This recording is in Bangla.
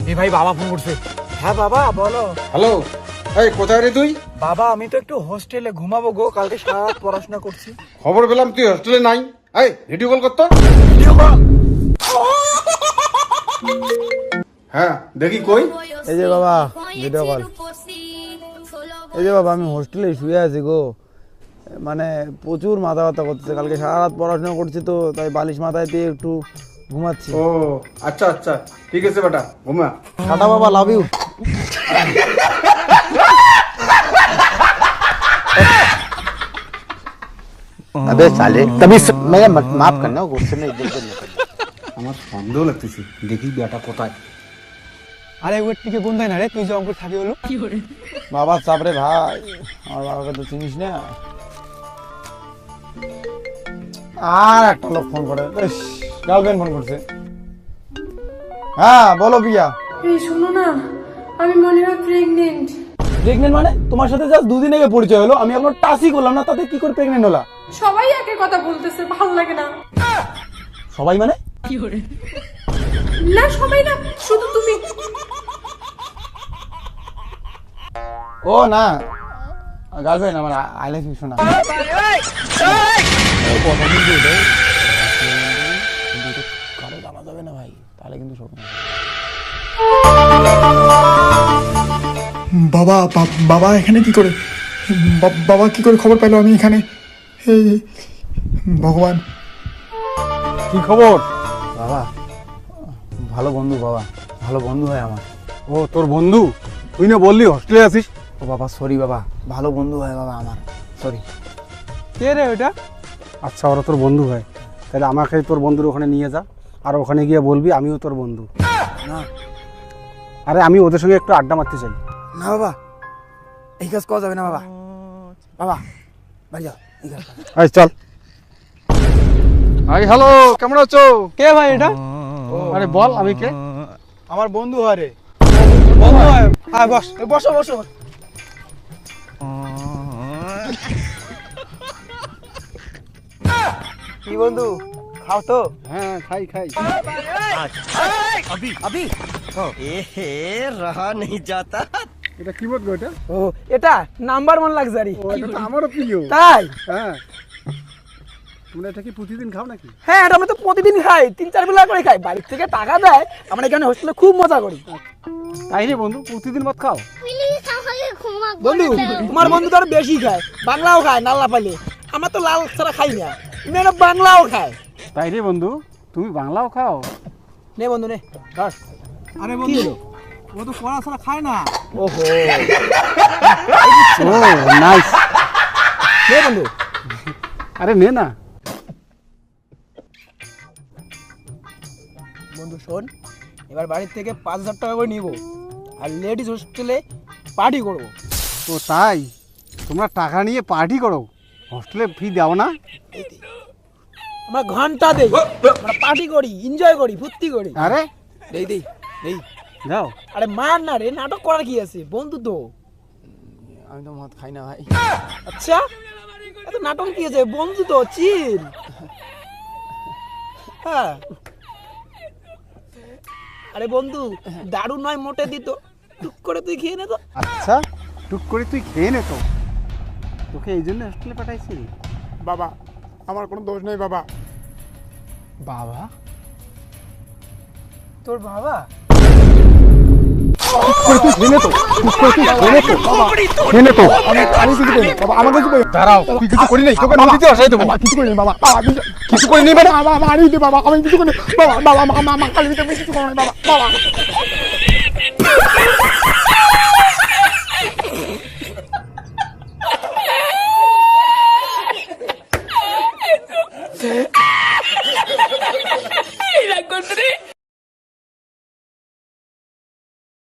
এই ভাই বাবা ফোন করছে। হ্যাঁ বাবা বলো। হ্যালো, এই কোথায় রে তুই? বাবা আমি তো একটু হোস্টেলে ঘুমাবো গো, কালকে সারা রাত পড়াশোনা করছি। খবর পেলাম তুই হোস্টেলে নাই। এই ভিডিও কল করতো। Video call? হ্যাঁ দেখি কই। এই যে বাবা ভিডিও কল। এই যে বাবা আমি হোস্টেলে শুয়ে আছি গো, মানে প্রচুর মাথা ব্যথা করতেছে, কালকে সারা রাত পড়াশোনা করছি তো তাই বালিশ মাথায় দিয়ে একটু ঘুমাচ্ছি। ও আচ্ছা আচ্ছা, ঠিক আছে বেটা, ঘুমা। টাটা বাবা, লাভ ইউ। अबे साले तभी मैं माफ करना गुस्से में इधर उधर निकल। আমার সন্দেহ লাগতেছে, দেখি বেটা কোথায়। আরে ওর টিকে কোন দেয় না রে, তুই যে অঙ্কুর থাকি হলো। বাবা চাপ রে ভাই, আমার বাবাকে তো চিনিস না। আর একটা লোক ফোন করে, গার্লফ্রেন্ড ফোন করছে। হ্যাঁ বলো পিয়া। এই শোনো না, আমি মনে হয় প্রেগনেন্ট। প্রেগনেন্ট মানে? তোমার সাথে জাস্ট দুদিন আগে পরিচয় হলো, আমি এখনো টাচই করলাম না, তাতে কি করে প্রেগনেন্ট হলা? সবাই একই কথা বলতেছে, ভালো লাগে না। সবাই মানে? না সবাই না, শুধু তুমি। ও না, গার্লফ্রেন্ড আমার, আই লাভ ইউ শোনা। কারো জানা যাবে না ভাই, তাহলে কিন্তু সব। বাবা বাবা এখানে কি করে? বাবা কি করে খবর পেলো আমি এখানে? এই ভগবান, কি খবর? বাবা ভালো বন্ধু, বাবা ভালো বন্ধু হয় আমার। ও তোর বন্ধু? তুই না বললি হোস্টেলে আছিস? ও বাবা সরি বাবা, ভালো বন্ধু হয় বাবা আমার, সরি। কে রে ওটা? আচ্ছা ওরা তোর বন্ধু হয়, তাহলে আমাকে তোর বন্ধুর ওখানে নিয়ে যা, আর ওখানে গিয়ে বলবি আমিও তোর বন্ধু। না আরে আমি ওদের সঙ্গে একটু আড্ডা মারতে চাই। না বাবা, এই কাজ করা যাবে না বাবা। বাবা বাড়ি যাও, এই কাজ করা- আয় চল। হাই হ্যালো, কেমন আছো? কে ভাই এটা? আরে বল আমি কে? আমার বন্ধু হয় রে। বন্ধু হয়? আয় বস। বসো বসো। কি বন্ধু, খাও তো? হ্যাঁ খাই খাই। আবি रहा नहीं जाता। এটা কি বলবো এটা? ও এটা নাম্বার 1 লাক্সারি। ও এটা তো আমারও প্রিয়। তাই? হ্যাঁ, তোমরা এটা কি প্রতিদিন খাও নাকি? হ্যাঁ এটা আমরা তো প্রতিদিন খাই, 3-4 বেলা করে খাই, বাড়ি থেকে টাকা দেয়, আমরা এখানে হোস্টেলে খুব মজা করি। তাই রে বন্ধু, প্রতিদিন মত খাও? বন্ধু তোমার বন্ধু তো আরো বেশি খায়, বাংলাও খায় নাল্লা পালে, আমরা তো লাল ছাড়া খাই না, মেয়েরা বাংলাও খায়। তাই রে বন্ধু, তুমি বাংলাও খাও? নে বন্ধু নে ধর। আরে কি হলো? ও তো পড়া ছাড়া খায় না। ওহো ও নাইস। নে বন্ধু। আরে নে না। বন্ধু শোন, এবার বাড়ির থেকে 5,000 টাকা করে নিব, আর লেডিস হোস্টেলে পার্টি করবো। ও তাই? তোমরা টাকা নিয়ে পার্টি করো, হোস্টেলে ফি দাও না? আমরা ঘন্টা দেই, আমরা পার্টি করি, এনজয় করি, ফুর্তি করি। আরে দেই দেই দেই। যাও। আরে মার না রে, নাটক করার কি আছে, বন্ধু তো। আমি তো মদ খাই না ভাই। আচ্ছা এত নাটক কি আছে, বন্ধু তো, চিল। হ্যাঁ আরে বন্ধু দারু নয় মোটে দিত, টুক করে তুই খেয়ে নে তো। আচ্ছা টুক করে তুই খেয়ে নে তো, তোকে এই জন্য হোস্টেলে পাঠাইছি। বাবা আমার কোনো দোষ নেই বাবা। বাবা? তোর বাবা? আমি কিছু করিনি বাবা, আমার কিছু করিনি। দাঁড়াও, তুই কিছু করি নাই, তোকে নদীতে ভাসাই দেবো। কিছু করিনি বাবা, বাবা কিছু করি নি মানে? বাবা মারি দি বাবা, আমি কিছু করিনি বাবা, বাবা মা কালি দিতে কিছু করিনি বাবা, বাবা। la encontré.